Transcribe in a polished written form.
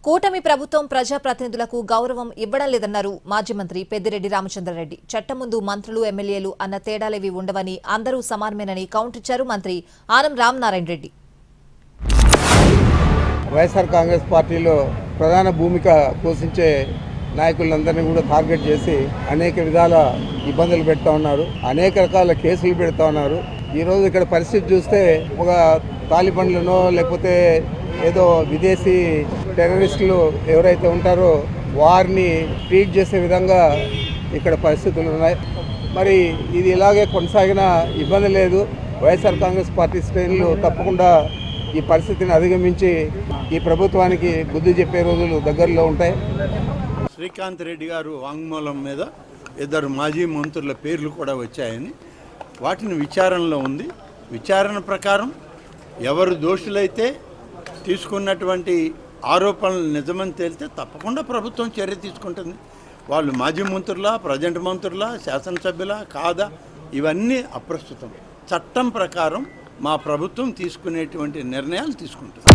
కూటమి ప్రభుత్వం ప్రజాప్రతినిధులకు గౌరవం ఇవ్వడం లేదన్నారు మాజీ మంత్రి పెద్దిరెడ్డి రామచంద్రారెడ్డి. చట్టం ముందు మంత్రులు, ఎమ్మెల్యేలు అన్న తేడాలేవి ఉండవని, అందరూ సమానమేనని కౌంటిచ్చారు మంత్రి ఆనం రామనారాయణ రెడ్డి. వైఎస్ఆర్ కాంగ్రెస్ పార్టీలో ప్రధాన భూమిక పోషించే నాయకులందరినీ కూడా టార్గెట్ చేసి అనేక విధాల ఇబ్బందులు పెడతా ఉన్నారు, అనేక రకాల కేసులు పెడతా ఉన్నారు. ఈరోజు ఇక్కడ పరిస్థితి చూస్తే ఒక తాలిబాన్లనో లేకపోతే ఏదో విదేశీ టెర్రరిస్టులు ఎవరైతే ఉంటారో వారిని ట్రీట్ చేసే విధంగా ఇక్కడ పరిస్థితులు ఉన్నాయి. మరి ఇది ఇలాగే కొనసాగిన ఇబ్బంది లేదు. వైఎస్ఆర్ కాంగ్రెస్ పార్టీ శ్రేణులు తప్పకుండా ఈ పరిస్థితిని అధిగమించి ఈ ప్రభుత్వానికి బుద్ధి చెప్పే రోజులు దగ్గరలో ఉంటాయి. శ్రీకాంత్ రెడ్డి గారు వాంగ్మూలం మీద ఇద్దరు మాజీ మంత్రుల పేర్లు కూడా వచ్చాయని, వాటిని విచారణలో ఉంది. విచారణ ప్రకారం ఎవరు దోషులైతే తీసుకున్నటువంటి ఆరోపణలు నిజమని తేలితే తప్పకుండా ప్రభుత్వం చర్య తీసుకుంటుంది. వాళ్ళు మాజీ మంత్రులా, ప్రజెంట్ మంత్రులా, శాసనసభ్యులా కాదా, ఇవన్నీ అప్రస్తుతం. చట్టం ప్రకారం మా ప్రభుత్వం తీసుకునేటువంటి నిర్ణయాలు తీసుకుంటుంది.